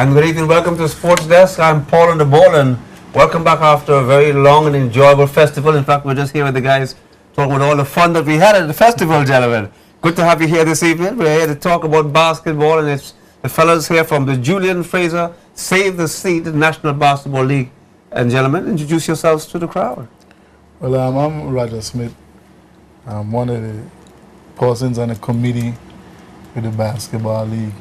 And good evening, welcome to Sports Desk. I'm Paul on the ball, and welcome back after a very long and enjoyable festival. In fact, we're just here with the guys talking about all the fun that we had at the festival, gentlemen. Good to have you here this evening. We're here to talk about basketball, and it's the fellas here from the Julian Fraser Save the Seed National Basketball League. And gentlemen, introduce yourselves to the crowd. Well, I'm Roger Smith. I'm one of the persons on the committee with the Basketball League.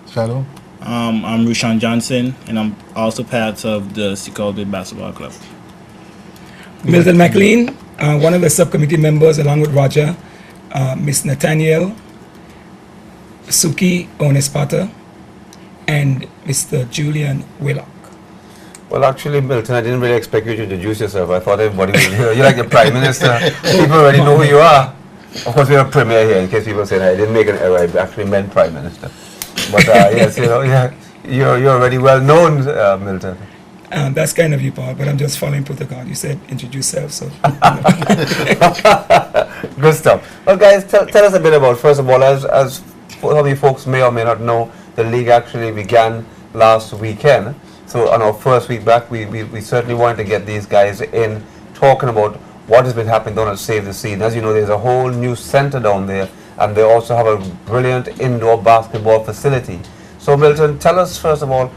Shadow? I'm Rushan Johnson, and I'm also part of the Seacole Bay Basketball Club. Milton McLean, one of the subcommittee members along with Roger, Miss Nathaniel, Suki Onespata, and Mr. Julian Willock. Well, actually, Milton, I didn't really expect you to introduce yourself. I thought everybody would hear. You're like the Prime Minister. People already know who you are. Of course, we're a premier here, in case people say I didn't make an error. I actually meant Prime Minister. But yes, you're already well known, Milton. That's kind of you, Paul, but I'm just following protocol. You said introduce yourself, so. Good stuff. Well, guys, tell us a bit about, first of all, as some of you folks may or may not know, the league actually began last weekend. So on our first week back, we certainly wanted to get these guys in talking about what has been happening down at Save the Seed. As you know, there's a whole new center down there, and they also have a brilliant indoor basketball facility. So Milton, tell us first of all,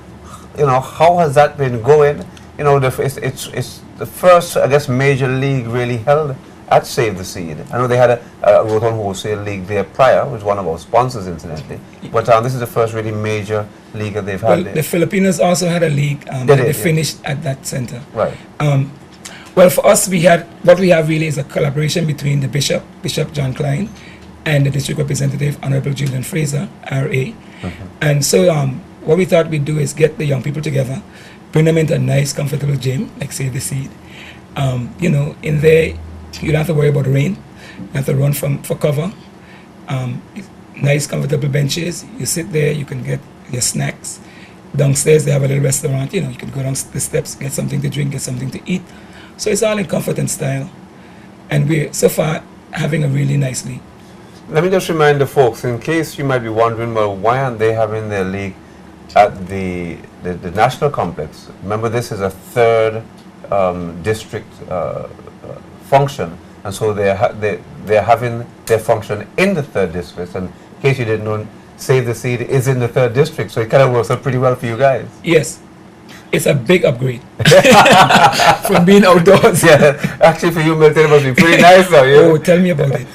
how has that been going? It's the first, I guess, major league really held at Save the Seed. I know they had a Roton Wholesale League there prior, which was one of our sponsors, incidentally. But this is the first really major league that they've had Well, there. the Filipinos also had a league they finished at that center. Right. Well, for us, what we have really is a collaboration between the Bishop John Klein, and the District Representative, Honorable Julian Fraser, RA. And so what we thought we'd do is get the young people together, bring them into a nice, comfortable gym, like Save the Seed. In there, you don't have to worry about rain. You have to run for cover. Nice, comfortable benches. You sit there, you can get your snacks. Downstairs, they have a little restaurant. You can go down the steps, get something to drink, get something to eat. So it's all in comfort and style. And we're, so far, having a really nice league. Let me just remind the folks, in case you might be wondering, well, why aren't they having their league at the National Complex? Remember, this is a third district function, and so they're having their function in the third district. And in case you didn't know, Save the Seed is in the third district, so it kind of works out pretty well for you guys. Yes. It's a big upgrade from being outdoors. Yeah, actually for you, Milton, it must be pretty nice though. Oh, tell me about it.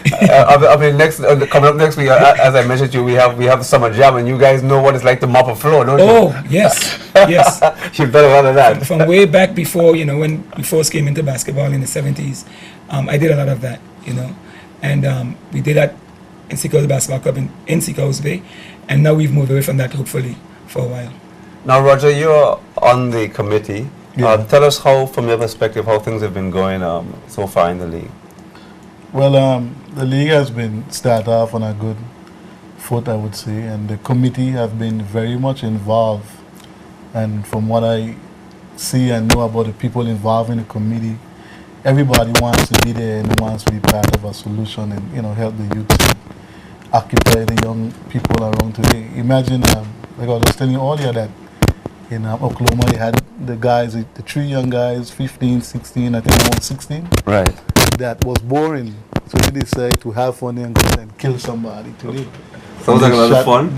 Coming up next week, as I mentioned to you, we have the summer jam, and you guys know what it's like to mop a floor, don't you? Oh, yes, yes. You've done a lot of that. From way back before, when we first came into basketball in the 70s, I did a lot of that, and we did that in Seacole Basketball Club in Seacole Bay, and now we've moved away from that, hopefully, for a while. Now, Roger, you're on the committee. Yeah. Tell us from your perspective, how things have been going so far in the league. Well, the league has been started off on a good foot, I would say, and the committee have been very much involved. And from what I see and know about the people involved in the committee, everybody wants to be there and wants to be part of a solution and help the youth occupy the young people around today. Imagine, like I was telling you earlier, that in Oklahoma, they had the guys, the three young guys, 15, 16, I think around 16. Right. That was boring. So they decided to have fun and go and kill somebody today. Sounds like a lot of fun.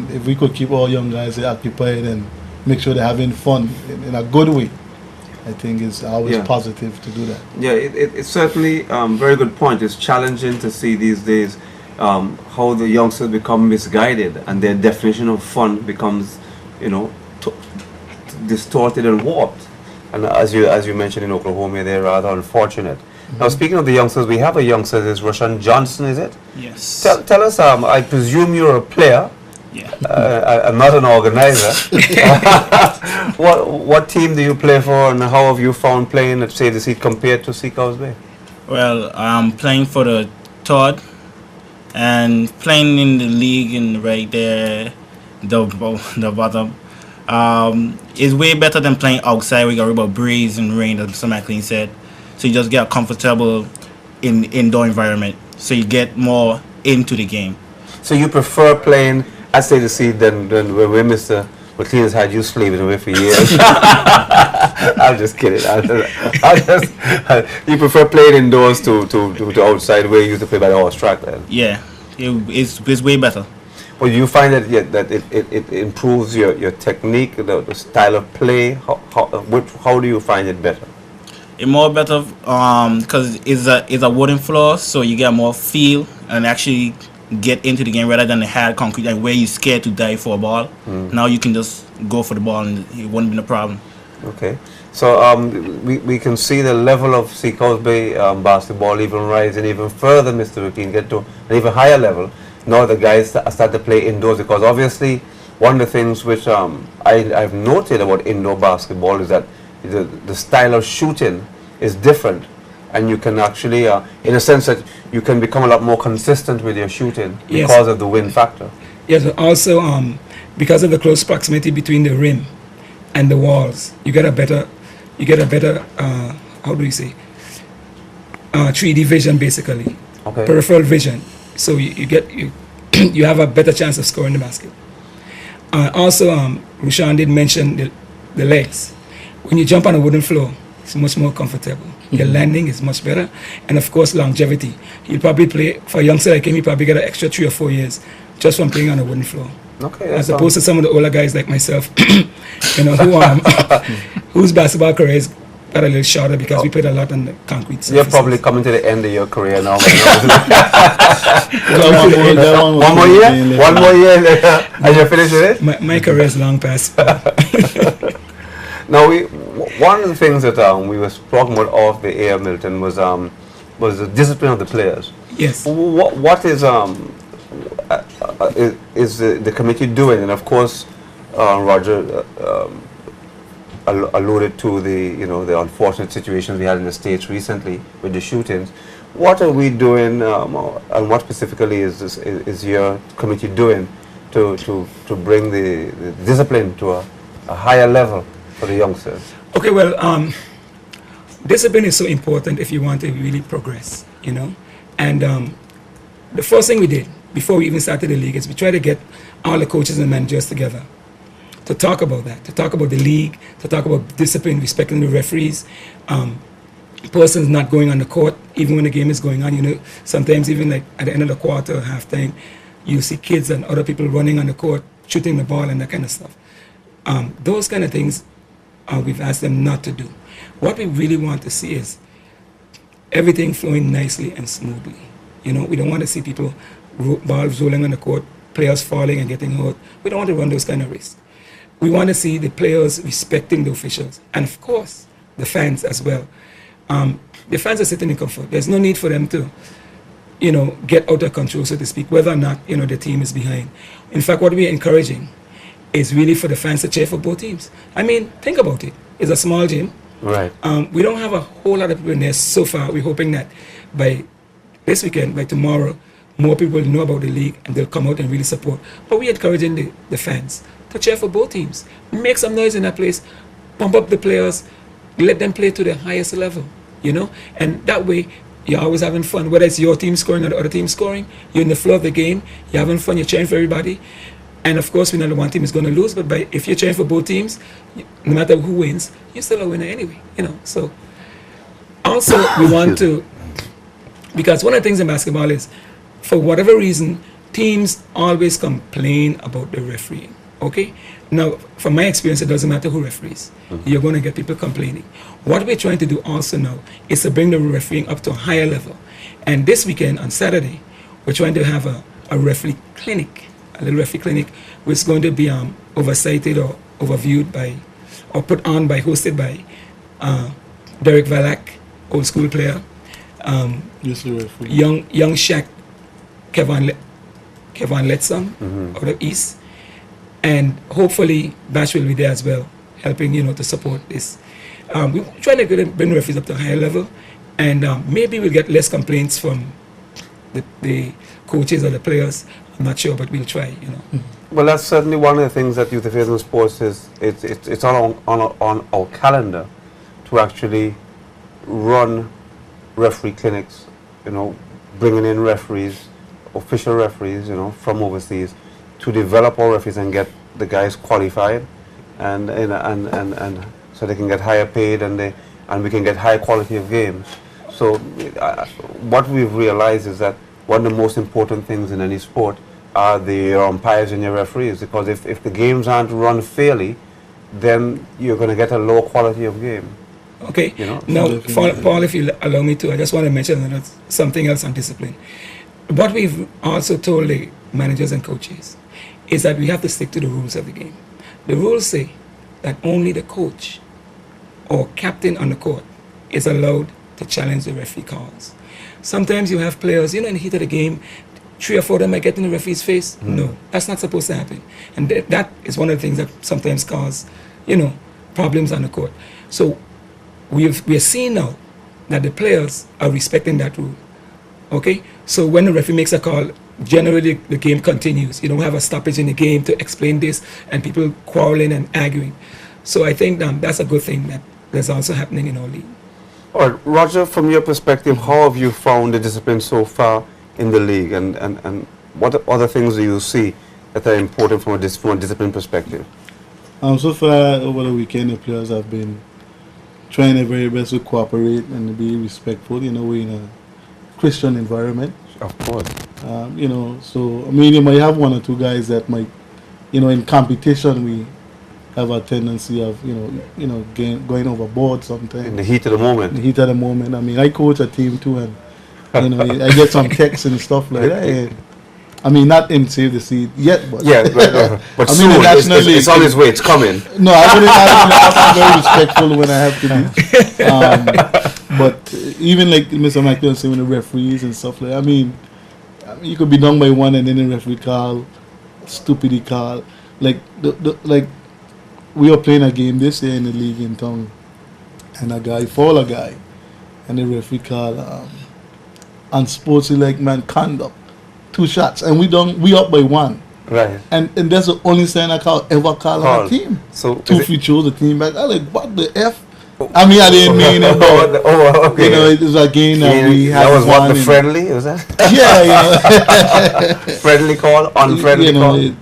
If we could keep all young guys occupied and make sure they're having fun in a good way, I think it's always positive to do that. Yeah, it's certainly very good point. It's challenging to see these days how the youngsters become misguided and their definition of fun becomes, distorted and warped. And as you mentioned in Oklahoma, they're rather unfortunate. Now, speaking of the youngsters, we have a youngster. This is Rushan Johnson, is it? Yes. Tell us. I presume you're a player. Yeah. I'm not an organizer. What team do you play for, and how have you found playing at Save the Seed compared to Seacole Bay? Well, I'm playing for the Todd, and playing in the league and right there, the bottom, is way better than playing outside. We got about breeze and rain, as Mr. McLean said. So you just get comfortable in indoor environment. So you get more into the game. So you prefer playing I say to see then when Mr. McLean has had you slaving away for years. I'm just kidding. You prefer playing indoors to outside where you used to play by the horse track then? Yeah, it's way better. Well, you find that it improves your technique, the style of play. How do you find it better? It more better because it's a wooden floor, so you get more feel and actually get into the game rather than the hard concrete, like where you're scared to dive for a ball. Now you can just go for the ball and it won't be a problem. Okay, so we can see the level of Seacoast Bay basketball even rising even further, Mr. McLean, get to an even higher level. Now the guys start to play indoors, because obviously one of the things which I've noted about indoor basketball is that the style of shooting is different, and you can actually, in a sense that you can become a lot more consistent with your shooting because of the wind factor. Yes, also because of the close proximity between the rim and the walls, you get a better how do you say, 3D vision basically, Okay. peripheral vision. So you have a better chance of scoring the basket. Also, Rushan did mention the legs. When you jump on a wooden floor, it's much more comfortable. Your landing is much better, and of course longevity. You'll probably play, for a youngster like him, you probably get an extra 3 or 4 years just from playing on a wooden floor. Okay. As opposed to some of the older guys like myself, whose basketball careers got a little shorter because we played a lot on the concrete surfaces. You're probably coming to the end of your career now. One One more year, and you're finished with it? My career is long past. Now, one of the things that we were talking about off the air, Milton, was the discipline of the players. Yes. What is the committee doing? And of course, Roger alluded to the unfortunate situations we had in the States recently with the shootings. What are we doing, and what specifically is your committee doing to bring the discipline to a higher level for the youngsters? Okay, well, discipline is so important if you want to really progress, And the first thing we did before we even started the league is we tried to get all the coaches and managers together to talk about that, to talk about the league, to talk about discipline, respecting the referees, persons not going on the court even when the game is going on. Sometimes even like at the end of the quarter, halftime, you see kids and other people running on the court, shooting the ball and that kind of stuff. Those kind of things we've asked them not to do. What we really want to see is everything flowing nicely and smoothly. We don't want to see people, balls rolling on the court, players falling and getting hurt. We don't want to run those kind of risks. We want to see the players respecting the officials, and of course, the fans as well. The fans are sitting in comfort. There's no need for them to, get out of control, so to speak, whether or not, the team is behind. In fact, what we're encouraging is really for the fans to cheer for both teams. I mean, think about it. It's a small gym. Right. We don't have a whole lot of people in there so far. We're hoping that by this weekend, by tomorrow, more people will know about the league and they'll come out and really support. But we're encouraging the fans to cheer for both teams. Make some noise in that place, pump up the players, let them play to the highest level, And that way, you're always having fun. Whether it's your team scoring or the other team scoring, you're in the flow of the game, you're having fun, you're cheering for everybody. And of course, we know the one team is going to lose, but if you're cheering for both teams, no matter who wins, you're still a winner anyway, So also, we want to, because one of the things in basketball is, for whatever reason, teams always complain about the refereeing, okay? Now, from my experience, it doesn't matter who referees. You're going to get people complaining. What we're trying to do also now is to bring the refereeing up to a higher level. And this weekend, on Saturday, we're trying to have a referee clinic, a little referee clinic, which is going to be oversighted or overviewed by, or hosted by Derek Valak, old school player, young Shaq, Kevin Letson, out of East, and hopefully Bash will be there as well, helping to support this. We're trying to bring the referees up to a higher level, and maybe we'll get less complaints from the coaches or the players. I'm not sure, but we'll try. Well, that's certainly one of the things that Youth Affairs and Sports is. It's on our calendar to actually run referee clinics. Bringing in referees, official referees, from overseas, to develop our referees and get the guys qualified, and so they can get higher paid and we can get high quality of games. So what we've realized is that one of the most important things in any sport are the umpires and your referees, because if the games aren't run fairly, then you're going to get a low quality of game. Okay. You know? Now, Paul, if you allow me to, I just want to mention something else on discipline. What we've also told the managers and coaches is that we have to stick to the rules of the game. The rules say that only the coach or captain on the court is allowed to challenge the referee calls. Sometimes you have players, in the heat of the game, 3 or 4 of them might get in the referee's face. No, that's not supposed to happen. And that is one of the things that sometimes cause, problems on the court. So we are seeing now that the players are respecting that rule. Okay? So when the referee makes a call, generally the game continues. You don't have a stoppage in the game to explain this and people quarreling and arguing. So I think that's a good thing that that's also happening in our league. All right, Roger, from your perspective, how have you found the discipline so far in the league, and what other things do you see that are important from a discipline perspective? So far over the weekend, the players have been trying their very best to cooperate and be respectful. We're in a Christian environment. Of course. So I mean, you might have 1 or 2 guys that might, in competition we have a tendency of going overboard sometimes. In the heat of the moment. In the heat of the moment. I mean, I coach a team too, and I get some texts and stuff like that. And, I mean, not in Save the Seed yet, but yeah, but I soon, mean, the National League, it's on its way. It's coming. No, I'm very respectful when I have to be. But even like Mr. Michael was saying, with the referees and stuff like that, I mean, you could be done by one and then the referee call, stupidity call. Like we were playing a game this year in the league in town, and a guy fouled a guy, and the referee called unsportsmanlike conduct, 2 shots, and we up by 1. Right. And that's the only sign I ever call on a team. So 2 free throws, the team back. I like, what the F? I mean, I didn't mean it, but okay. it was a game that we had. That was what, the won friendly, was that? Yeah, friendly call, unfriendly call.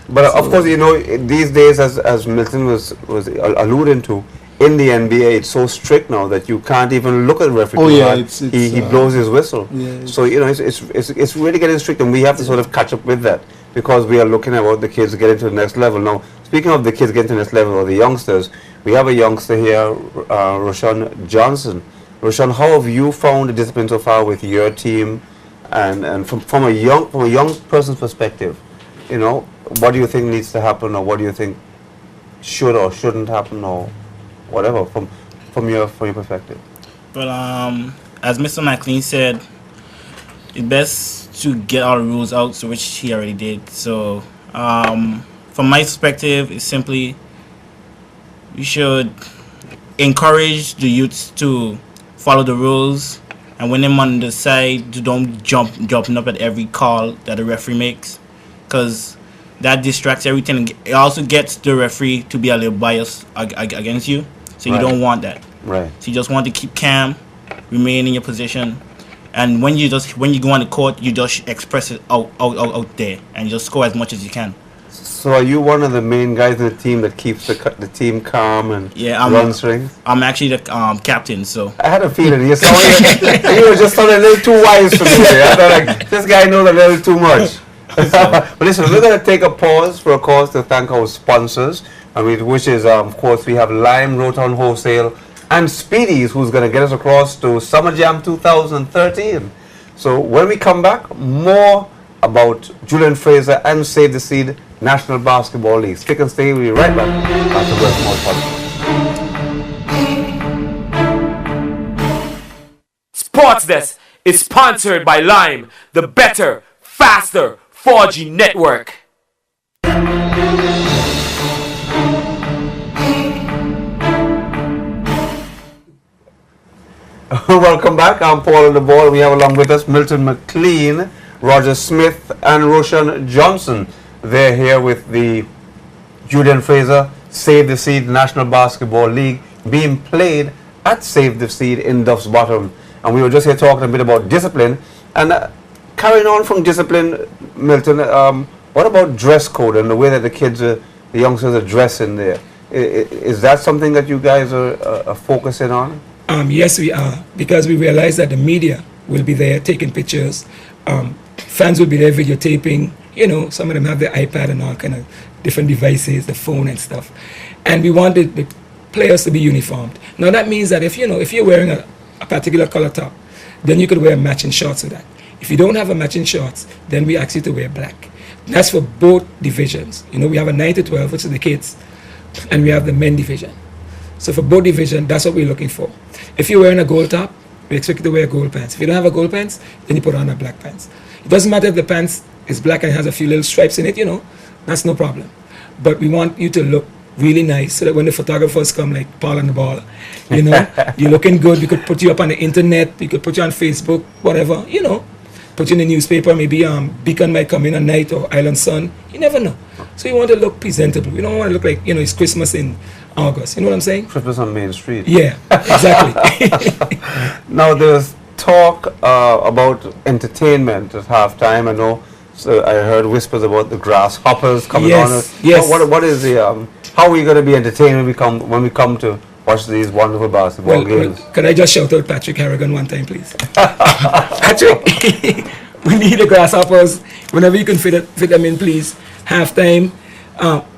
But of course, these days, as Milton was alluding to, in the NBA, it's so strict now that you can't even look at the referee. Oh yeah, he blows his whistle. Yeah, so it's really getting strict, and we have to sort of catch up with that, because we are looking at what the kids getting to the next level. Now, speaking of the kids getting to the next level, or the youngsters, we have a youngster here, Roshan Johnson. Roshan, how have you found the discipline so far with your team, and from a young person's perspective, what do you think needs to happen, or what do you think should or shouldn't happen, or whatever from your perspective? Well, as Mr. McLean said, it's best to get our rules out, so which he already did. So, from my perspective, it's simply we should encourage the youths to follow the rules, and when them on the side, to don't jumping up at every call that the referee makes, because that distracts everything. It also gets the referee to be a little biased against you. So you don't want that. Right. So you just want to keep calm, remain in your position, and when you go on the court, you just express it out there, and you just score as much as you can. So are you one of the main guys in the team that keeps the team calm and runs things? I'm actually the captain, so. I had a feeling you were just sounding a little too wise for me. I thought, like, this guy knows a little too much. But listen, we're going to take a pause for a cause to thank our sponsors, which is, of course, we have Lime, Rotown Wholesale, and Speedies, who's going to get us across to Summer Jam 2013. So when we come back, more about Julian Fraser and Save the Seed National Basketball League. Stick and stay, we'll be right back after Westmore Podcast. Sports Desk is sponsored by Lime, the better, faster 4G network. Welcome back. I'm Paul on the ball. We have along with us Milton McLean, Roger Smith, and Roshan Johnson. They're here with the Julian Fraser Save the Seed National Basketball League being played at Save the Seed in Duff's Bottom. And we were just here talking a bit about discipline. And carrying on from discipline, Milton, What about dress code and the way that the youngsters are dressed in there? Is that something that you guys are focusing on? Yes, we are, because we realize that the media will be there taking pictures. Fans will be there videotaping. You know, some of them have their iPad and all kind of different devices, the phone and stuff. And we want the players to be uniformed. Now that means that if you're wearing a particular color top, then you could wear matching shorts with that. If you don't have a matching shorts, then we ask you to wear black. That's for both divisions. You know, we have a 9 to 12, which is the kids, and we have the men division. So for both division, that's what we're looking for. If you're wearing a gold top, we expect you to wear gold pants. If you don't have a gold pants, then you put on a black pants. It doesn't matter if the pants is black and has a few little stripes in it, you know, that's no problem. But we want you to look really nice so that when the photographers come, like Paul and the Ball, you know, you're looking good. We could put you up on the internet, we could put you on Facebook, whatever, you know, put you in the newspaper. Maybe Beacon might come in at night, or Island Sun, you never know. So you want to look presentable. You don't want to look like, you know, it's Christmas in August, you know what I'm saying? Christmas on Main Street. Yeah, exactly. Now there's talk about entertainment at halftime. I know. So I heard whispers about the grasshoppers coming on. Yes. What is the how are we going to be entertained when we come to watch these wonderful basketball games? Could I just shout out Patrick Harrigan one time, please? Patrick, we need the grasshoppers. Whenever you can fit them in, please. Halftime.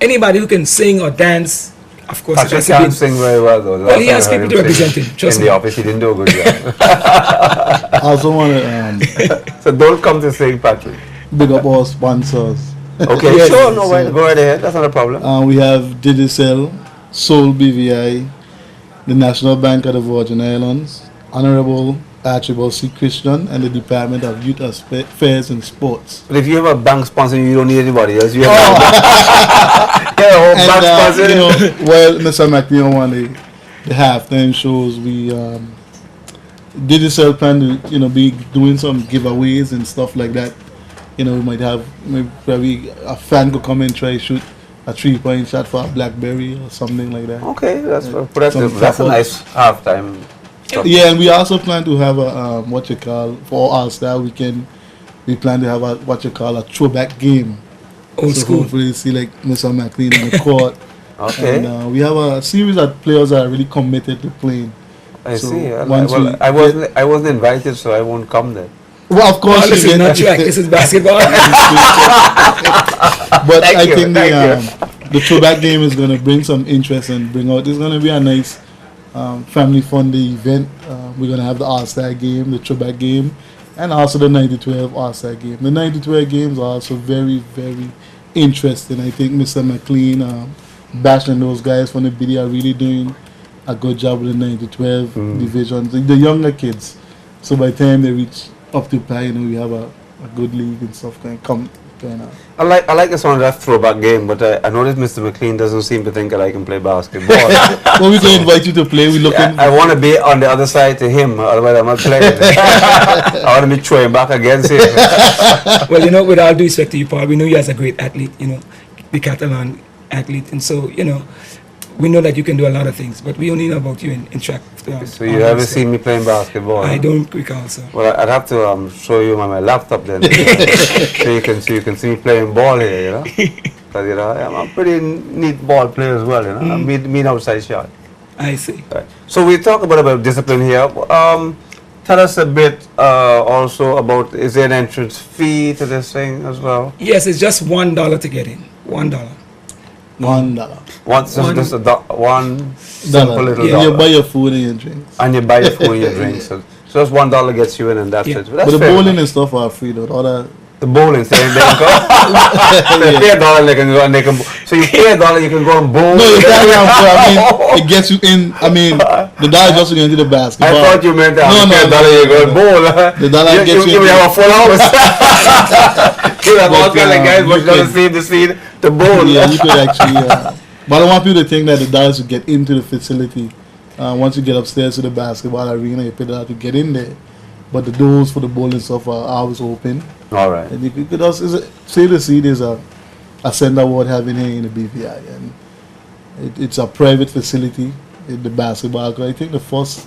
Anybody who can sing or dance, of course. Patrick can't sing very well though. Well, he has people to represent him. Trust in me. the office, he didn't do a good job. I also want to So don't come to sing, Patrick. big up our sponsors. Okay, Yes. sure, no, go right ahead. That's not a problem. We have Digicel, Soul BVI, the National Bank of the Virgin Islands, Honorable Archibald C. Christian, and the Department of Youth Affairs and Sports. But if you have a bank sponsor, you don't need anybody else. You have a whole bank sponsor. You know, while Mr. McNeil won the halftime shows, we Digicel plan to be doing some giveaways and stuff like that. You know, we might have maybe a fan could come and try to shoot a 3-point shot for a BlackBerry or something like that. Okay, that's a nice halftime. Yeah, and we also plan to have a for All-Star weekend. We plan to have a throwback game. Old school. Hopefully, you see like Mr. McLean on the court. Okay. And we have a series of players that are really committed to playing. I So see. once we I wasn't invited, so I won't come then. Well, of course, This is not track, this is basketball. But Thank I you, think thank the throwback game is going to bring some interest and bring out. It's going to be a nice family fun day event. We're going to have the All-Star game, the throwback game, and also the 90-12 All-Star game. The 90-12 games are also very, very interesting. I think Mr. McLean, Bash and those guys from the BD are really doing a good job with the 90-12 divisions. The younger kids. So by the time they reach up to play, we have a good league and stuff going on. I like the sound of that throwback game, but I noticed Mr. McLean doesn't seem to think that I can play basketball. Well, we can invite you to play. We looking. I want to be on the other side to him, otherwise I'm not playing. I want to be throwing back against him. Well, you know, with all due respect to you, Paul, we know you as a great athlete, you know, the Catalan athlete. And so, you know, we know that you can do a lot of things, but we only know about you in track. So you haven't seen me playing basketball? I don't recall, sir. Well, I'd have to show you on my laptop then, so you can see me playing ball here, you know. Because I'm a pretty neat ball player as well, you know. I mean outside shot. I see. Right. So we talk about discipline here. Tell us a bit also about, is there an entrance fee to this thing as well? Yes, it's just $1 to get in. $1. $1. One simple little Yeah, dollar. you buy your food and your drinks. And you buy your food and your drinks. So just $1 gets you in, and that's Yeah. it. That's But the fair bowling enough. and stuff are free though. All that. The bowling, so they can go. They pay $1, they can go and they can. So you pay $1, you can go and bowl. No, you can't have I mean, it gets you in. I mean, the dollar just to get into the I basketball. thought you meant that. No, You pay no, $1, you go and bowl. The dollar gets you You in. have a full house. You have all But, kind of guys, but you doesn't can- see the scene to bowl. Yeah, you could actually. But I don't want people to think that the dollars to get into the facility. Once you get upstairs to the basketball arena, you pay the dollar to get in there. But the doors for the bowling stuff are always open. All right. And you could also say the seat is a center award having here in the BVI, and it's a private facility in the basketball court. I think the first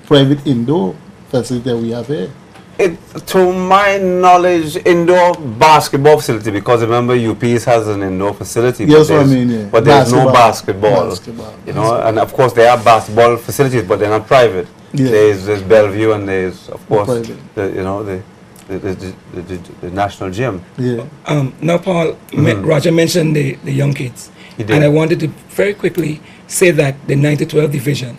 private indoor facility that we have here. To my knowledge, indoor basketball facility, because remember UPs has an indoor facility. Yes, but what I there's- mean, yeah. But there's no basketball. Basketball. You know, and of course there are basketball facilities, but they're not private. Yeah. There's Bellevue and there's of course Private. the national gym. Yeah. Now, Paul, Roger mentioned the young kids. He did. And I wanted to very quickly say that the 9 to 12 division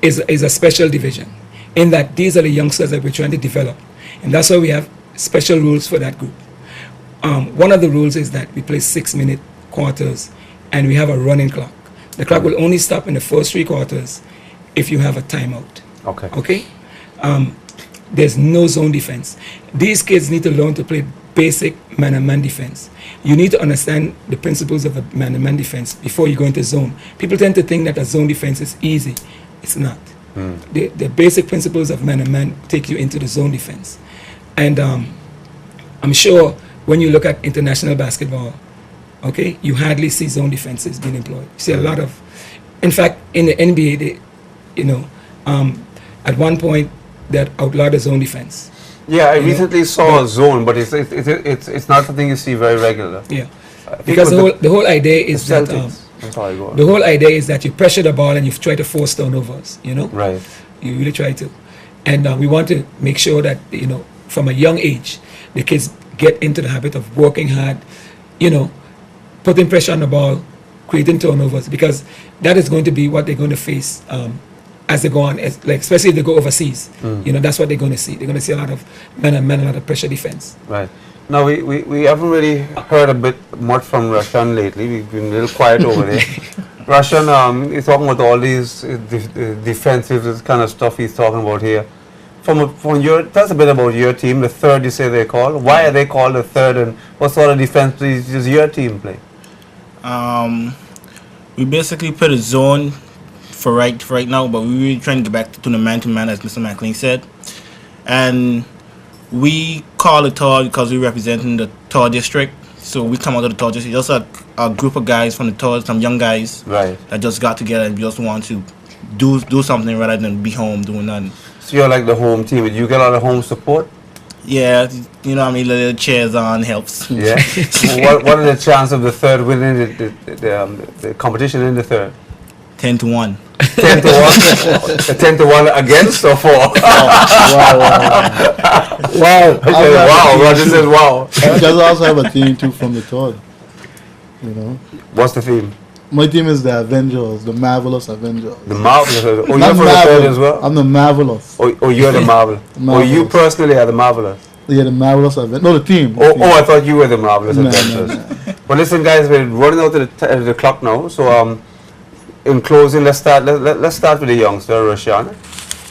is a special division in that these are the youngsters that we're trying to develop. And that's why we have special rules for that group. One of the rules is that we play 6-minute quarters and we have a running clock. The clock will only stop in the first 3 quarters if you have a timeout. Okay. Okay? There's no zone defense. These kids need to learn to play basic man-on-man defense. You need to understand the principles of a man-on-man defense before you go into zone. People tend to think that a zone defense is easy. It's not. The basic principles of man-on-man take you into the zone defense. And I'm sure when you look at international basketball, okay, you hardly see zone defenses being employed. You see a lot of, in fact, in the NBA, at one point, that outlawed the zone defense. Yeah, I You know, recently saw a zone, but it's not something you see very regular. Yeah, I think because with the whole idea is that Celtics. I'm sorry, go on. the whole idea is that you pressure the ball and you try to force turnovers. You know, Right. you really try to, and we want to make sure that from a young age, the kids get into the habit of working hard. Putting pressure on the ball, creating turnovers, because that is going to be what they're going to face as they go on, especially if they go overseas. That's what they're going to see. They're going to see a lot of man-on-man, a lot of pressure defense. Right. Now, we haven't really heard much from Russian lately. We've been a little quiet over there. Russian, he's talking about all these defensive this kind of stuff he's talking about here. Tell us a bit about your team, the third you say they call. Why are they called the third, and what sort of defense does your team play? We basically put a zone for right now, but we're really trying to get back to the man-to-man, as Mr. McLean said. And we call it Tor because we're representing the Tor district. So we come out of the Tor district. Just a group of guys from the Tor, some young guys Right. that just got together and just want to do something rather than be home doing nothing. So you're like the home team. Do you get a lot of home support? Yeah, little chairs on helps. Yeah. what are the chances of the third winning the competition in the third? 10-1. 10 to 1? 10 to 1 against or for? Wow. Wow, Roger says wow. Because I also have a team too from the third. What's the theme? My team is the Avengers, the Marvelous Avengers. The Marvelous. Oh, you're Not from the third Marvel, as well? I'm the Marvelous. Oh, you're the Marvel. Oh, you Marvelous. personally are the Marvelous. Yeah, the Marvelous Avengers. No, the team. Oh, I thought you were the Marvelous No, Adventures. no. Well, listen, guys, we're running out of the clock now. So, in closing, let's start with the youngster, Rashan.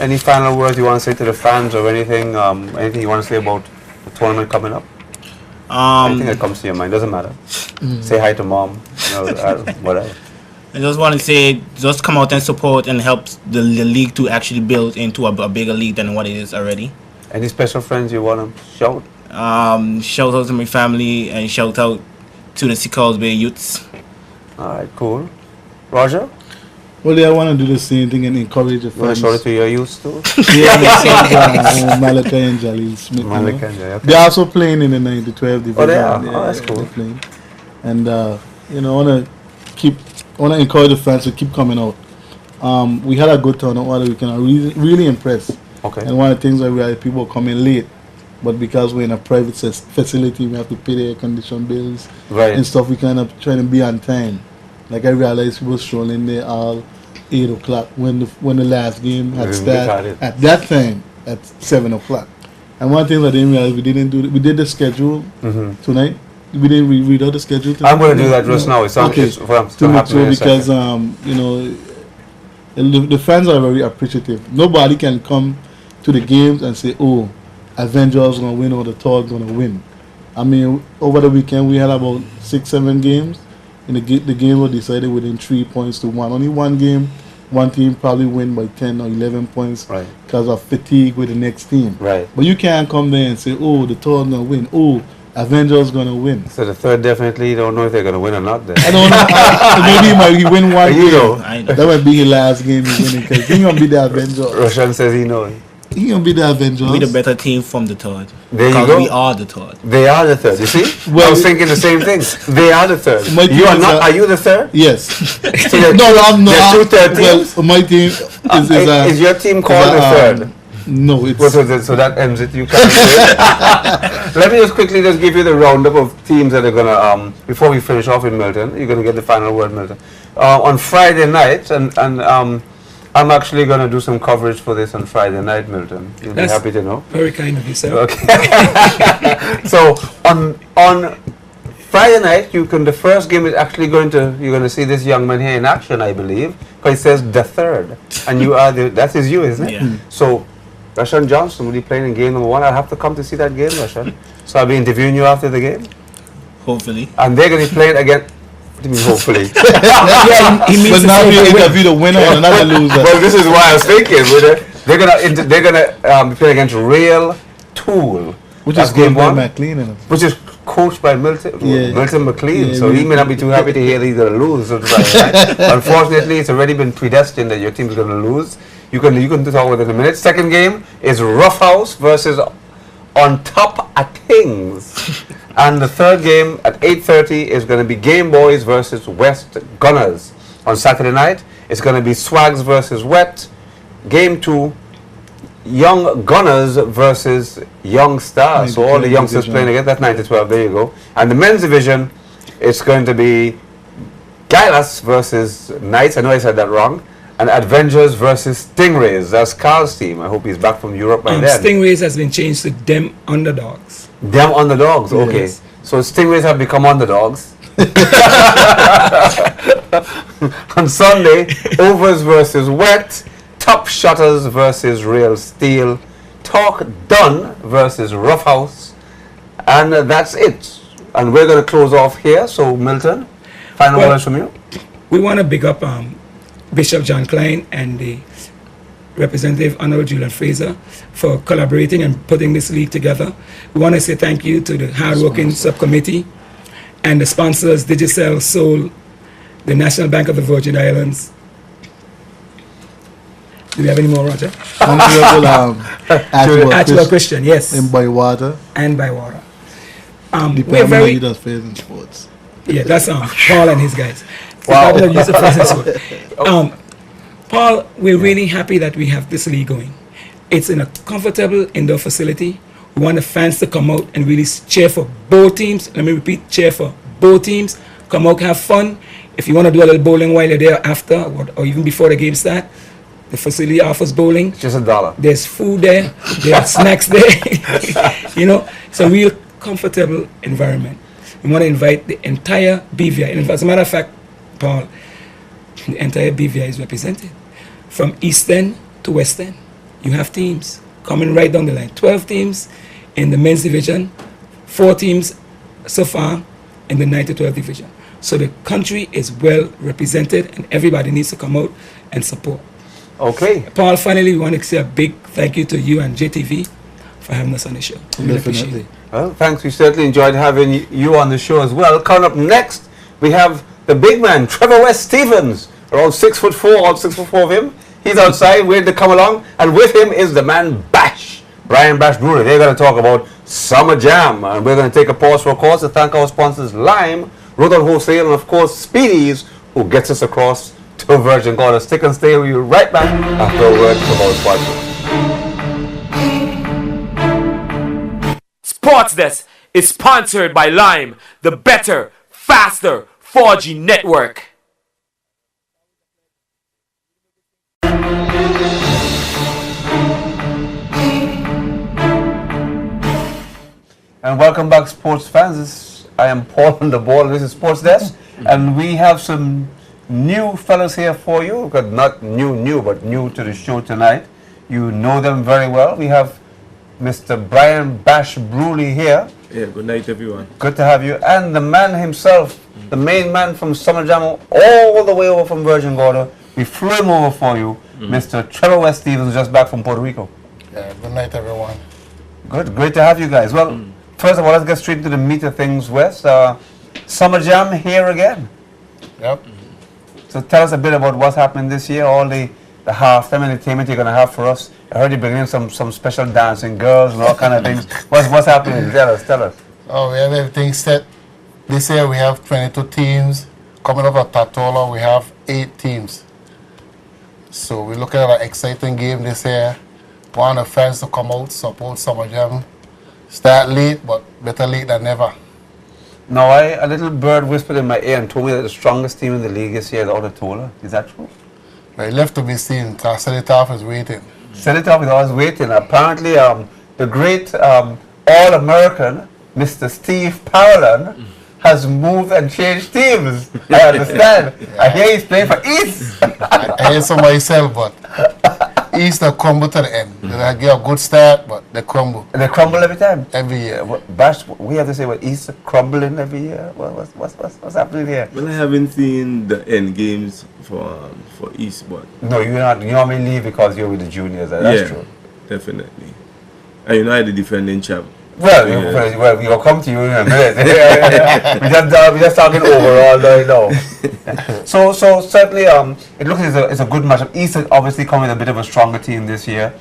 Any final words you want to say to the fans or anything? Anything you want to say about the tournament coming up? Anything that comes to your mind, doesn't matter. Say hi to mom, whatever. I just want to say, just come out and support and help the league to actually build into a bigger league than what it is already. Any special friends you want to shout? Shout out to my family and shout out to the Seacouls Bay youths. All right, cool. Roger, Well, yeah, I want to do the same thing and encourage the you want fans. to shout it to your youth too? Yeah, my sons, Malachi and Jalil Smith. Malika, yeah, okay. They're also playing in the 9 to 12 division. Oh, they are? Oh, that's cool. they're playing. And I want to encourage the fans to keep coming out. We had a good turnout over the weekend. I'm really impressed. Okay. And one of the things that we had people coming late, but because we're in a private facility, we have to pay the air condition bills Right. and stuff. We kind of trying to be on time. Like I realized people strolling there all 8 o'clock when the last game had started. At that time at 7 o'clock. And one thing I didn't realize we did the schedule tonight. We didn't read out the schedule tonight. I'm going to do that just now. It's on. Okay. It's going to To make happen sure in a because second. the fans are very appreciative. Nobody can come to the games and say, "Oh, Avengers gonna win" or "the Thor gonna win." I mean, over the weekend we had about 6-7 games, and the game was decided within 3 points to 1. Only one game, one team probably win by 10 or 11 points Right. because of fatigue with the next team. Right. But you can't come there and say, "Oh, the Thor gonna win." Oh, Avengers gonna win. So the third definitely don't know if they're going to win or not then. I don't know. Maybe he win one You game. know. I know. That might be his last game he's winning because he's gonna be the Avenger. Roshan says he knows. He gonna be the Avengers. We the better team from the third. There you Because go. we are the third. They are the third. You see? Well- I was thinking the same thing. They are the third. My You team are is not. a- Are you the third? Yes. So there- I'm not. there are 2 third teams. Well, my team is Is your team called the third? No, it's Well, so that ends it. You can't say it. Let me just quickly just give you the roundup of teams that are gonna before we finish off in Milton. You're gonna get the final word, Milton. On Friday night, and I'm actually gonna do some coverage for this on Friday night, Milton. You'll be That's- happy to know. Very kind of you, sir. Okay. So on Friday night, the first game is actually you're going to see this young man here in action, I believe, because it says the third, and you are that is you, isn't it? Yeah. So, Rashan Johnson will be playing in game number 1. I'll have to come to see that game, Rashan. So I'll be interviewing you after the game, Hopefully. and they're going to be playing again. What do you mean, hopefully? Yeah, he means but to now say we they win. interview the winner and not the loser. Well, this is why I was thinking. They're gonna be playing against Real Tool. Which That's is game by one. McLean in it. Which is coached by Milton McLean, Yeah, so he may not be too happy to hear that he's going to lose. Right? Unfortunately, it's already been predestined that your team is going to lose. You can talk about it in a minute. Second game is Rough House versus On Top of Things. And the third game at 8:30 is going to be Game Boys versus West Gunners. On Saturday night, it's going to be Swags versus Wet. Game 2, Young Gunners versus Young Stars. So all the youngsters division. playing against that 9-12. There you go. And the men's division, it's going to be Gailas versus Knights. I know I said that wrong. And Avengers versus Stingrays. That's Carl's team. I hope he's back from Europe by then. Stingrays has been changed to them underdogs. Them underdogs. Okay. Yes. So Stingrays have become underdogs. On Sunday, Overs versus Wet. Top Shutters versus Real Steel. Talk Done versus Rough House. And that's it. And we're going to close off here. So, Milton, final Well- words from you. We want to big up Bishop John Klein and the Representative Honorable Julian Fraser for collaborating and putting this league together. We want to say thank you to the hardworking subcommittee and the sponsors, Digicel, Soul, the National Bank of the Virgin Islands. Do we have any more, Roger? Honorable Actual Christian, yes, in Bywater. and by water. We're Department very, of Youth Affairs and Sports. yeah, that's Paul and his guys. Wow. Department of Youth Affairs and Sport. Paul, we're really happy that we have this league going. It's in a comfortable indoor facility. We want the fans to come out and really cheer for both teams. Let me repeat, cheer for both teams. Come out, have fun. If you want to do a little bowling while you're there after or even before the game start, the facility offers bowling. Just $1. There's food there. There are snacks there. You know, it's a real comfortable environment. We want to invite the entire BVI. And as a matter of fact, Paul, the entire BVI is represented. From East End to West End, you have teams coming right down the line. 12 teams in the men's division, 4 teams so far in the 9 to 12 division. So the country is well represented and everybody needs to come out and support. Okay. Paul, finally, we want to say a big thank you to you and JTV for having us on the show. We really appreciate Definitely. it. Well, thanks. We certainly enjoyed having you on the show as well. Coming up next, we have the big man, Trevor West Stevens, around 6'4", all 6'4" of him. He's outside waiting to come along, and with him is the man Bash, Brian Bash Brewery. They're going to talk about Summer Jam, and we're going to take a pause for a cause to thank our sponsors, Lime, Rodan Wholesale, and of course, Speedies, who gets us across to Virgin Gorda. Stick and stay. We'll be right back after a word about sponsors. Sports Desk is sponsored by Lime, the better, faster 4G network. And welcome back, sports fans. I am Paul on the ball. This is Sports Desk, and we have some new fellows here for you. Not new, but new to the show tonight. You know them very well. We have Mr. Brian Bash Brewley here. Yeah, good night, everyone. Good to have you. And the man himself, the main man from Summer Jam, all the way over from Virgin Gorda. We flew him over for you, Mr. Trevor West Stevens, just back from Puerto Rico. Yeah, good night, everyone. Good, great to have you guys. Well, first of all, let's get straight into the meat of things, West. Summer Jam here again. Yep. So tell us a bit about what's happening this year, all the the halftime entertainment you're going to have for us? I heard you bringing in some special dancing girls and all kind of things. What's happening? Tell us. Oh, we have everything set. This year we have 22 teams. Coming up at Tatola, we have 8 teams. So we're looking at an exciting game this year. Want the fans to come out, support Summer Jam. Start late, but better late than never. Now, a little bird whispered in my ear and told me that the strongest team in the league this year is Autotola. Is that true? But left to be seen. Castellitaf is waiting. Senator is always waiting. Apparently, the great All-American, Mr. Steve Powell, has moved and changed teams. I understand. I hear he's playing for East. I hear some myself, but East they crumble to the end. They get a good start, but they crumble And they crumble every time. every year. Bash, we have to say what East crumbling every year. What's happening here? Well, I haven't seen the end games for East, but No, you're not. You normally leave because you're with the juniors. That's yeah, true. definitely. And you know, I the defending champ. Well, Yeah. we'll come to you in a minute. we just talking overall right now. So certainly, it looks like it's a good matchup. East is obviously coming with a bit of a stronger team this year.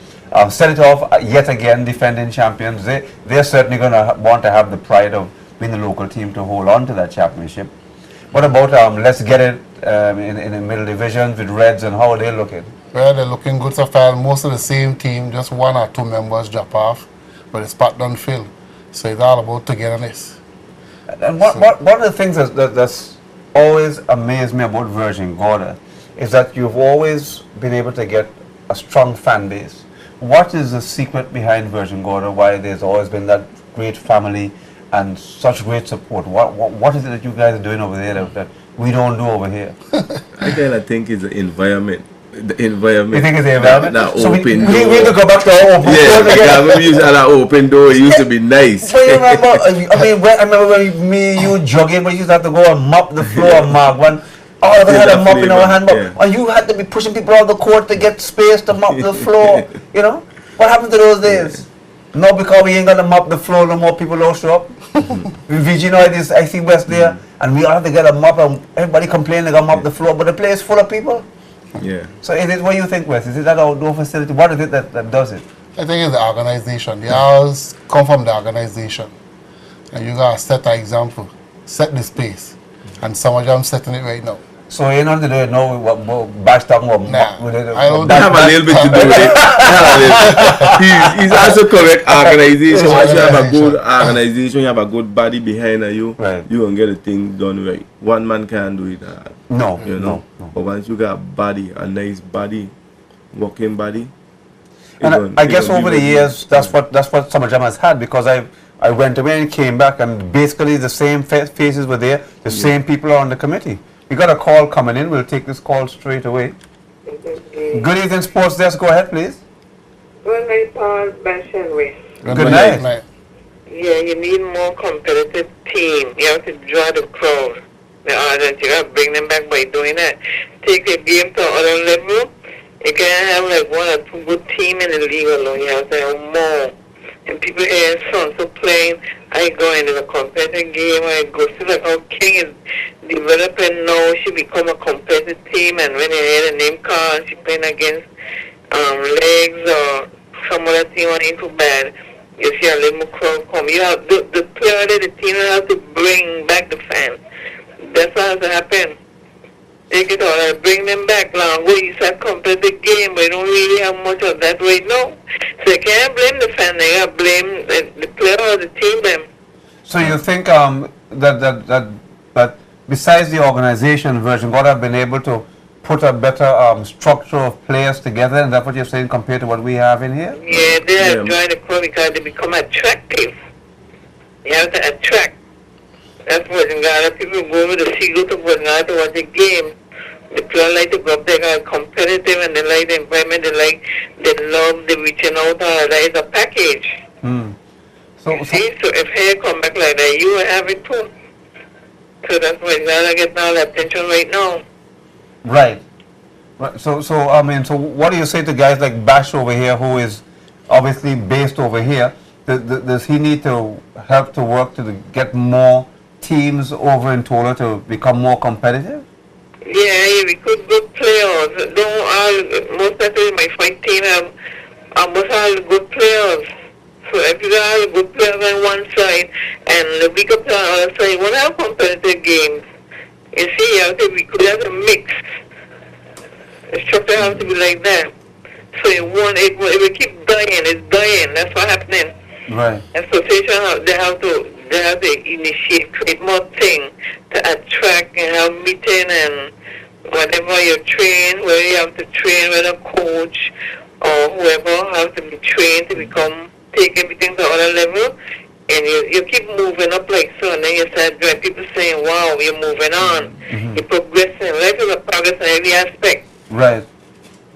Set it off yet again, defending champions. They're certainly going to want to have the pride of being the local team to hold on to that championship. What about let's get it in the middle divisions with Reds, and how are they looking? Well, they're looking good so far. Most of the same team, just 1 or 2 members drop off, but the spot don't fill. So it's all about togetherness. And one of the things that's always amazed me about Virgin Gorda is that you've always been able to get a strong fan base. What is the secret behind Virgin Gorda? Why there's always been that great family and such great support? What is it that you guys are doing over there that we don't do over here? I kind of think it's the environment. The environment. You think it's the environment? That So we open need door. to go back to our open Yeah, door again. when we used to have that open door, it used to be nice. But you remember, I remember when me and you jogging, we used to have to go and mop the floor and mark one. All of us had a mop in our hand, and you had to be pushing people out the court to get space to mop the floor. You know? What happened to those days? No, because we ain't gonna mop the floor, no more people don't show up. Virginia, I see West there, and we all have to get a mop, and everybody complaining they got mop the floor, but the place is full of people. Yeah. So is it what you think, Wes? Is it that outdoor facility? What is it that does it? I think it's the organization. They always come from the organization. And you got to set an example, set the space. And some of them setting it right now. So you know to do it now what Bash talking about Nah, with it, I don't I have a little bit to do with it. He's also correct organization. Once you have a good organization, you have a good body behind you, Right. you gonna get the thing done right. One man can't do it. No, You know. no. But once you got a body, a nice body, working body. And I guess over the years, that's what Summer Jam has had, because I went away and came back, and basically the same faces were there, the same people are on the committee. We got a call coming in. We'll take this call straight away. Good evening, Sports Desk. Go ahead, please. Good night, Paul, Bash and West. Good night. Yeah, you need more competitive team. You have to draw the crowd. The audience, you have to bring them back by doing that. Take the game to another level. You can't have like 1 or 2 good team in the league alone. You have to have more. And people hear so playing. I go into a competitive game. I go see like how King is developing now. She become a competitive team, and when you hear the name card, she playing against Legs or some other team on into bad. You see a little more crowd come. You have the player, the team have to bring back the fans. That's what has to happen. Take it all and bring them back. Long ago you said competitive game, but you don't really have much of that right now. So you can't blame the fan. You gotta blame the player or the team. Them. So you think that besides the organization, Virgin God have been able to put a better structure of players together, and that's what you're saying compared to what we have in here? Yeah, they have Yeah. joined the club because they become attractive. You have to attract. That's what people go with the seagull to Virginia to watch the game. The players like to go up there, are competitive, and they like the environment. They love the reaching out. That is a package. So See, so if hair come back like that, you will have it too. So that's why Ghana getting all the attention right now. right. So what do you say to guys like Bash over here, who is obviously based over here? Does he need to help to work to get more teams over in Tola to become more competitive? Yeah, we could good players. Don't most especially my fight team have almost all the good players. So if you got all the good players on one side and the weaker players on the other side, you want to have competitive games. You see, you have to be good as a mix. The structure has to be like that. So it will keep dying. It's dying. That's what's happening. Right. Association they have to initiate, create more things to attract and have meeting and whatever you train, whether you have to train with a coach or whoever has to be trained to take everything to another level, and you keep moving up like so, and then you start doing people saying, wow, you're moving on, you're progressing. Life is a progress in every aspect. Right.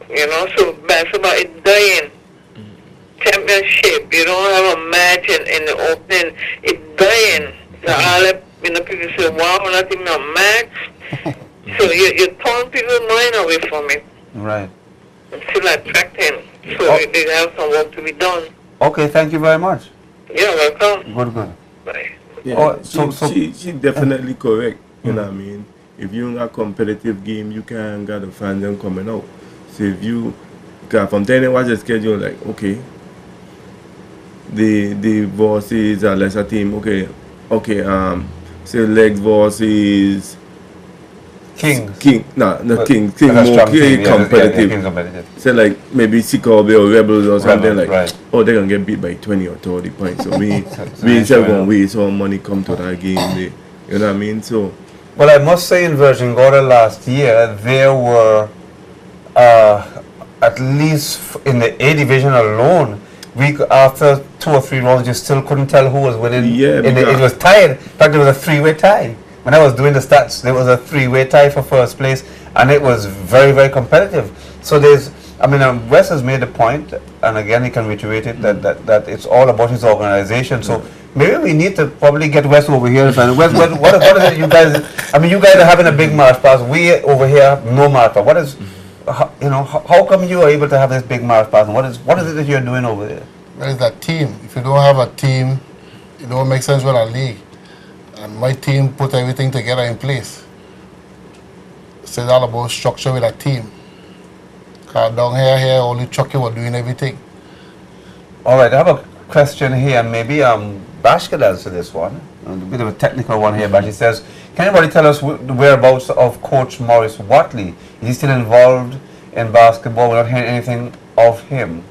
You know, so basketball is dying. Championship, you don't have a match in the opening, it's dying. So all the people say, wow, not even a match. So you turn people's mind away from it. Right. It's still attracting. So they have some work to be done. Okay, thank you very much. You're welcome. Good. Bye. Yeah, Oh, she definitely correct. You know what I mean? If you in a competitive game, you can get the fans them coming out. So if you, cause from telling you watch the schedule, like okay, the versus a lesser team, okay, say legs versus Kings. King more Kings competitive. Say like maybe Sikobe or Rebels or something like, right. oh, they're gonna get beat by 20 or 30 points. So we instead of going to waste our money come to that game, you know what I mean? So. Well, I must say in Virgin Gorda last year, there were, at least in the A division alone, after 2 or 3 rounds, you still couldn't tell who was winning. Yeah, it was tied. In fact, it was a 3-way tie. When I was doing the stats, there was a 3-way tie for first place, and it was very, very competitive. So Wes has made the point, and again, he can reiterate it, that it's all about his organization. So maybe we need to probably get Wes over here. And Wes, what is it you guys? You guys are having a big march pass. We over here have no march pass. What is, how come you are able to have this big march pass? And what is it that you're doing over there? There is that team. If you don't have a team, it don't make sense with a league. And my team put everything together in place. It's all about structure with a team. Because down here, only Chucky was doing everything. All right, I have a question here. Maybe Bash could answer this one. A bit of a technical one here, Bash. He says, can anybody tell us the whereabouts of Coach Maurice Watley? Is he still involved in basketball? We're not hearing anything of him.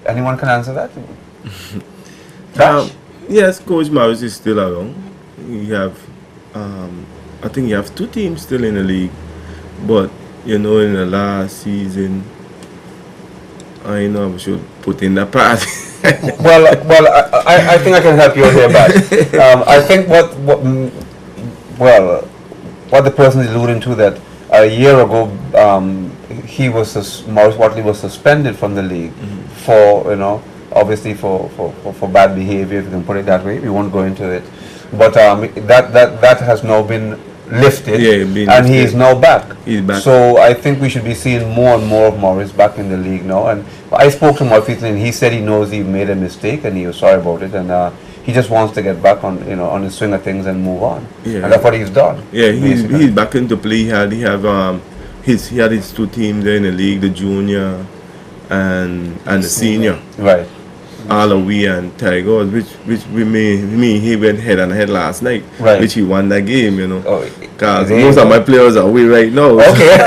Anyone can answer that? Bash? Yes, Coach Maurice is still around. You have, I think you have 2 teams still in the league, but in the last season, I know I should put in the part. well, I think I can help you out here, Bash. I think what the person is alluding to, that a year ago, Maurice Watley was suspended from the league for, obviously for bad behavior, if you can put it that way. We won't go into it. But that has now been lifted, and he is now back. He's back. So I think we should be seeing more and more of Maurice back in the league now. And I spoke to him recently, and he said he knows he made a mistake and he was sorry about it, and he just wants to get back on on the swing of things and move on. Yeah. And that's what he's done. Yeah, he's back into play. He had his 2 teams there in the league, the junior and the senior. Right. Alawi and Tigers, which he went head and head last night, right. Which he won that game, because most of my players are away right now. Okay,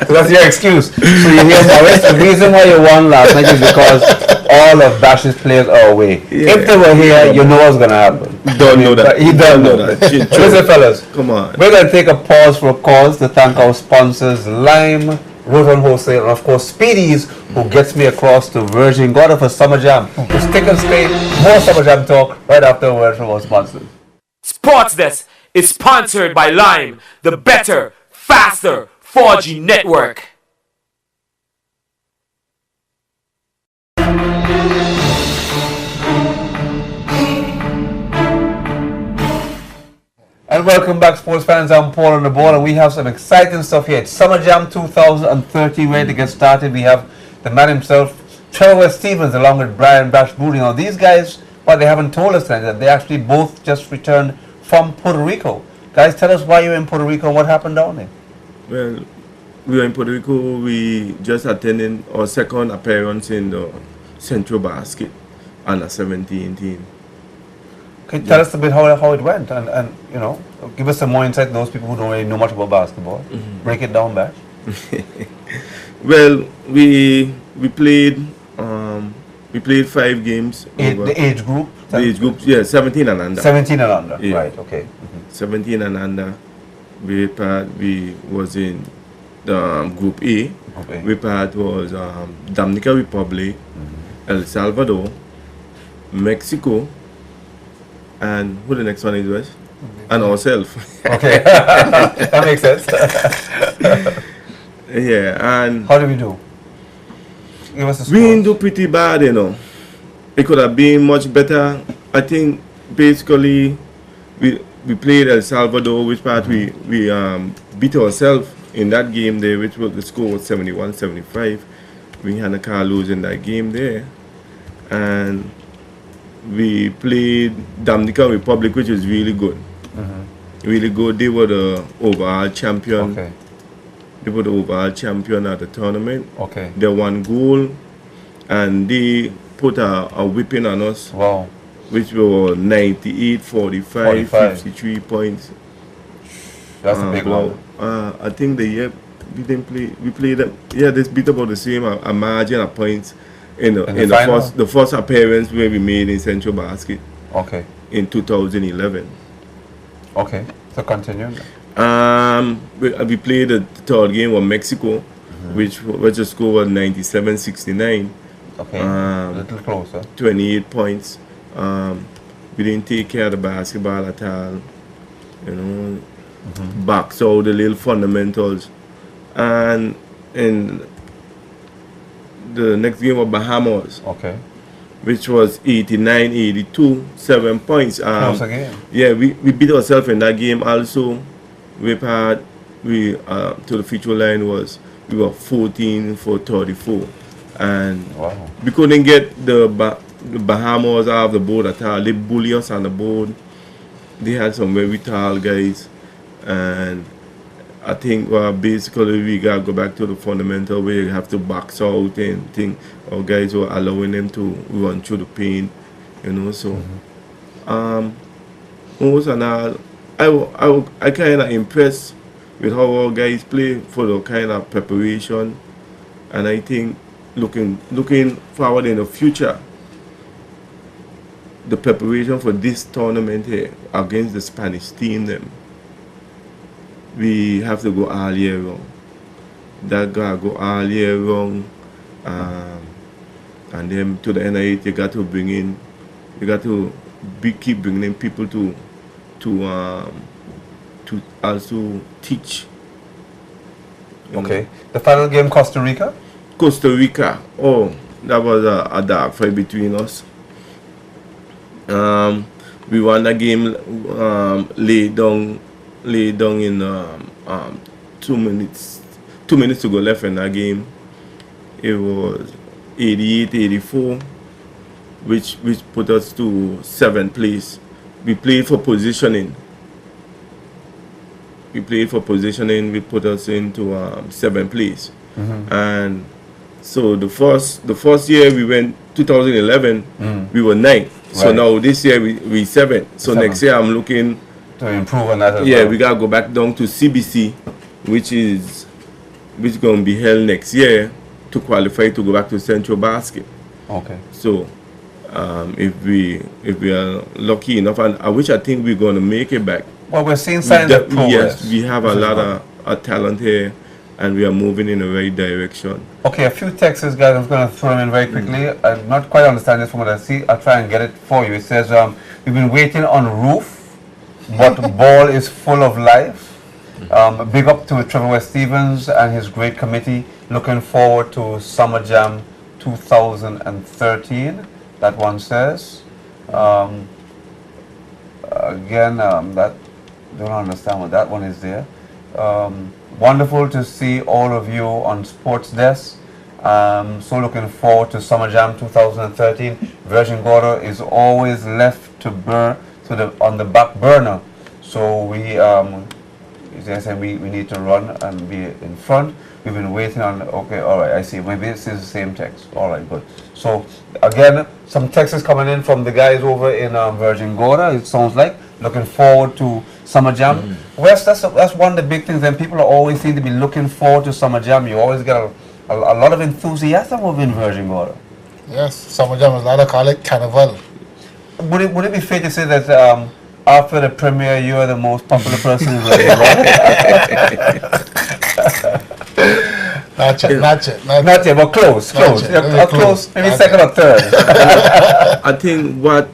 so that's your excuse. So you hear Maurice, the reason why you won last night is because all of Bash's players are away. Yeah. If they were here, you know what's going to happen. Don't know that. He doesn't know that. Listen, fellas, come on. We're going to take a pause for a cause to thank our sponsors, Lime, Roton Wholesale, and of course Speedies, who gets me across to Virgin Gorda for Summer Jam. Just stick and stay. More Summer Jam talk right after a word from our sponsors. Sports Desk is sponsored by Lime, the better, faster 4G network. And welcome back, sports fans. I'm Paul on the board, and we have some exciting stuff here. It's Summer Jam 2030 ready to get started. We have the man himself, Trevor Stevens, along with Brian Bash Boodie. Now, these guys, what they haven't told us tonight, that they actually both just returned from Puerto Rico. Guys, tell us why you're in Puerto Rico and what happened down there. Well, We were in Puerto Rico. We just attended our second appearance in the Central Basket under 17 team. Can you tell us a bit how it went and you know, give us some more insight to those people who don't really know much about basketball. Break it down, Bash. Well, we played 5 games. The age group? The age group, yeah, 17 and under. 17 and under, Yeah. right, okay. 17 and under. We was in the Group A. Okay. We part was Dominican Republic, El Salvador, Mexico, and who the next one is was? And ourselves. Okay, that makes sense. Yeah, and How did we do? Give us a score. we didn't do pretty bad, you know. It could have been much better. I think basically we played El Salvador, which part we beat ourselves in that game there, which was the score was 71-75. We had a car losing that game there, and we played Dominican Republic, which is really good. Really good. They were the overall champion. Okay, They were the overall champion at the tournament. okay. They won gold, and they put a whipping on us, Wow. which were 98, 45, 53 points. That's a big one. I think the year we didn't play. We played them. Yeah, they beat about the same a margin of points in the final? the first appearance where we made in Central Basket Okay, in 2011. okay. So continue. We played the third game with Mexico, which the score was 97-69. Okay, Um, a little closer. 28 points. We didn't take care of the basketball at all. You know, box out the little fundamentals. And in the next game was Bahamas, Okay, which was 89-82, 7 points. close again. Yeah, we beat ourselves in that game also. To the feature line we were 14 for 34. And Wow. we couldn't get the Bahamas out of the board at all. They bully us on the board. They had some very tall guys, and I think basically we gotta go back to the fundamental where you have to box out and think our guys were allowing them to run through the paint, you know. So, most and all, I kind of impressed with how our guys play for the kind of preparation, and I think looking forward in the future, the preparation for this tournament here against the Spanish team, them, we have to go all year round. That gotta go all year round, and then to the end of it, you got to keep bringing people to also teach. You know. Okay, the final game, Costa Rica. Costa Rica. Oh, that was a dark fight between us. We won that game laid down in 2 minutes to go left in that game. It was 88-84, which put us to 7th place. We played for positioning. We put us into 7th place. And so the first year we went 2011, we were 9th. So Right. now this year we 7th. So next Seventh. year I'm looking. To improve on that as Yeah, well. we gotta go back down to CBC, which gonna be held next year to qualify to go back to Central Basket. Okay. So if we are lucky enough, and I think we're gonna make it back. Well, we're seeing signs of progress. Yes, we have a which is lot good. of talent here, and we are moving in the right direction. Okay, a few texts, guys. I'm going to throw them in very quickly. I'm not quite understanding this from what I see. I'll try and get it for you. It says, we've been waiting on roof, but ball is full of life. Big up to Trevor West Stevens and his great committee. Looking forward to Summer Jam 2013. That one says. Again, that don't understand what that one is there. Wonderful to see all of you on Sports Desk. So looking forward to Summer Jam 2013. Virgin Gordo is always left to burn on the back burner. So we They said we need to run and be in front. We've been waiting on, okay, all right, I see. Maybe this is the same text. All right, good. So, again, some text is coming in from the guys over in Virgin Gorda, it sounds like. Looking forward to Summer Jam. West, that's one of the big things. And people are always seem to be looking forward to Summer Jam. You always get a lot of enthusiasm over in Virgin Gorda. Yes, some of them is like call it carnival. Would it be fair to say that after the premiere, you are the most popular person in Virgin Gorda? Not yet. Not yet, but close. yet. Close, maybe Not second or third. I think what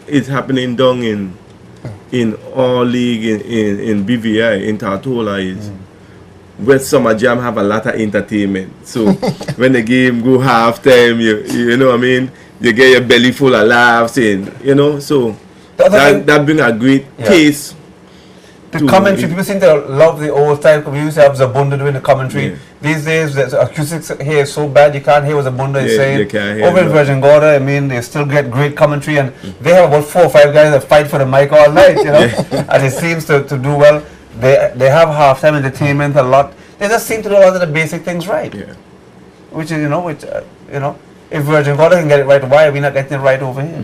is happening down in our league in BVI in Tartola is West Summer Jam have a lot of entertainment. So when the game go halftime, you know what I mean, you get your belly full of laughs and so that bring a great taste. The commentary, people seem to love the old time. We used to have Zabunda doing the commentary. Yeah. These days, the acoustics here is so bad, you can't hear what Zabunda is saying. You can't hear Over in Virgin Gorda, I mean, they still get great commentary, and they have about 4 or 5 guys that fight for the mic all night, and it seems to do well. They have halftime entertainment a lot. They just seem to do a lot of the basic things right. Yeah. Which is, if Virgin Gorda can get it right, why are we not getting it right over here?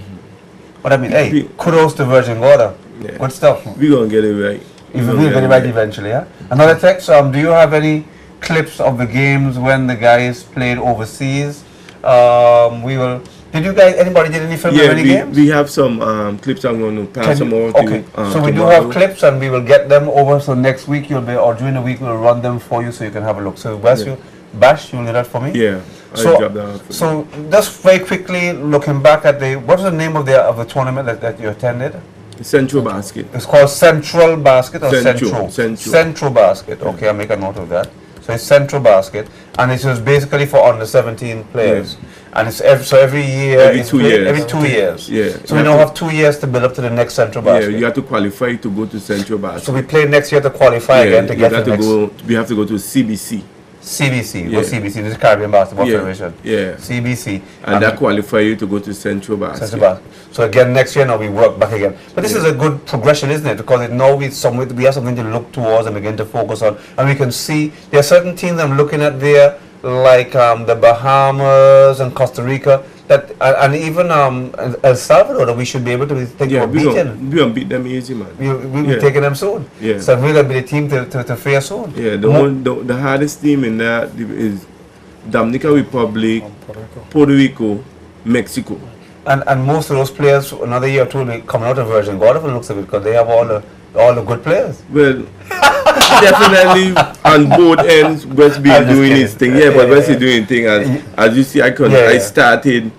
But I mean, hey, kudos to Virgin Gorda. Yeah. Good stuff. We're going to get it right. We'll get it right eventually, yeah? Another text, do you have any clips of the games when the guys played overseas? Anybody did any film of any games? We have some clips. I'm going to pass them over to you. So we do have clips and we will get them over. So next week or during the week we'll run them for you so you can have a look. So Bash, you'll do that for me? Yeah, I'll drop that off. So just very quickly looking back at what was the name of the tournament that you attended? Central Basket. It's called Central Basket or Central. Central Basket. Okay, I'll make a note of that. So it's Central Basket, and it was basically for under 17 players. And it's every year. Every 2 years. Every 2 years. Yeah. So we now have 2 years to build up to the next Central Basket. Yeah, you have to qualify to go to Central Basket. So we play next year to qualify again to get to the next. We have to go to CBC. CBC, Yeah. CBC, this is Caribbean Basketball Federation. Yeah. CBC. And that qualify you to go to Central Basket. Central Basket. So again, next year now we work back again. But this is a good progression, isn't it? Because now we have something to look towards and begin to focus on. And we can see there are certain teams I'm looking at there, like the Bahamas and Costa Rica, and even El Salvador, that we should be able to think about beating. We're going to beat them easy, man. We'll be taking them soon. Yeah. So we're going to be the team to face soon. Yeah, the hardest team in that is Dominican Republic, Puerto Rico, Mexico. And most of those players, another year or two, will be coming out of Virgin Gorda from the looks of it, because they have all the good players. Well, definitely on both ends, West be doing his thing. Yeah, but West is doing his thing. As you see, I started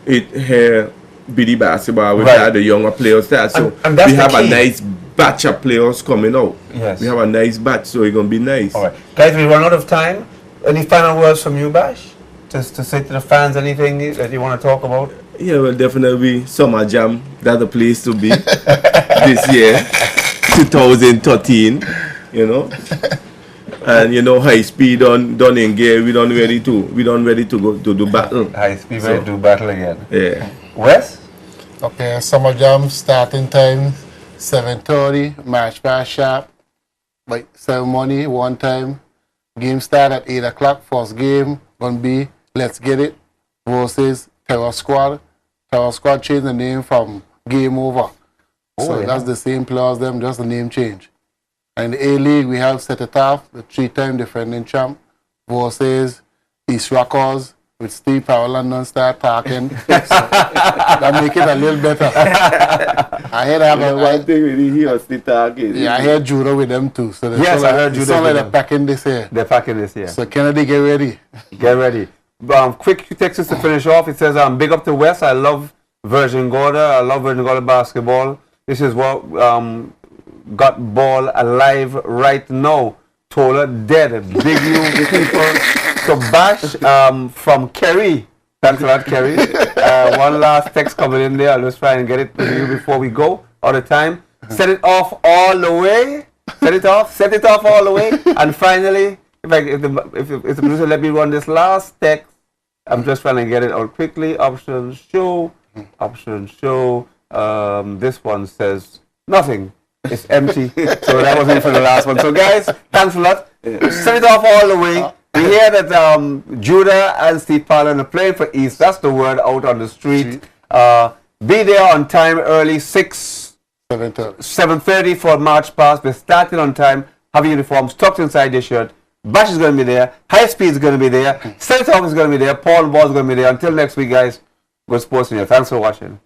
it here, BD basketball. We had the younger players there, so and we have a nice batch of players coming out. Yes. We have a nice batch, so it's gonna be nice. All right, guys, we run out of time. Any final words from you, Bash? Just to say to the fans, anything that you want to talk about? Yeah, well, definitely Summer Jam. That's the place to be this year, 2013. And high speed done in gear. We done ready to go to do battle. High speed ready to do battle again. Yeah. Wes? Okay, Summer Jam starting time 7:30. Match pass sharp. Like ceremony one time. Game start at 8 o'clock. First game gonna be Let's Get It versus Terror Squad. Terror Squad changed the name from Game Over. So that's the same players, them, just the name change. And in the A-League, we have Set It Off, the 3-time defending champ, versus East Rockers with Steve Powell and non-star talking. So that make it a little better. I heard one thing really here was the target. Yeah, I heard Judo with them too. So yes, I heard Judo. It's like they're packing this year. They're packing this year. So Kennedy, get ready. Get ready. Quick texts to finish off. It says, big up to West. I love Virgin Gorda. I love Virgin Gorda basketball. This is what got ball alive right now. Tola dead. Big new people. So Bash from Kerry. Thanks a lot, Kerry. One last text coming in there. I'll just try and get it to you before we go. All the time. Set it off all the way. Set it off all the way. And finally, if the producer let me run this last text, I'm just trying to get it out quickly. Options show. This one says nothing. It's empty. So that was it for the last one. So guys, thanks a lot. Send it off all the way. We hear that Judah and Steve Parlin are playing for East. That's the word out on the street. Be there on time early, 7:30 for March Pass. We're starting on time. Have your uniforms tucked inside your shirt. Bash is going to be there. High Speed is going to be there. Center Off is going to be there. Paul Ball is going to be there. Until next week, guys. Good sports news. Thanks for watching.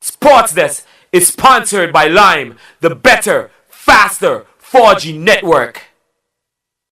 Sports Desk is sponsored by Lime, the better, faster 4G network.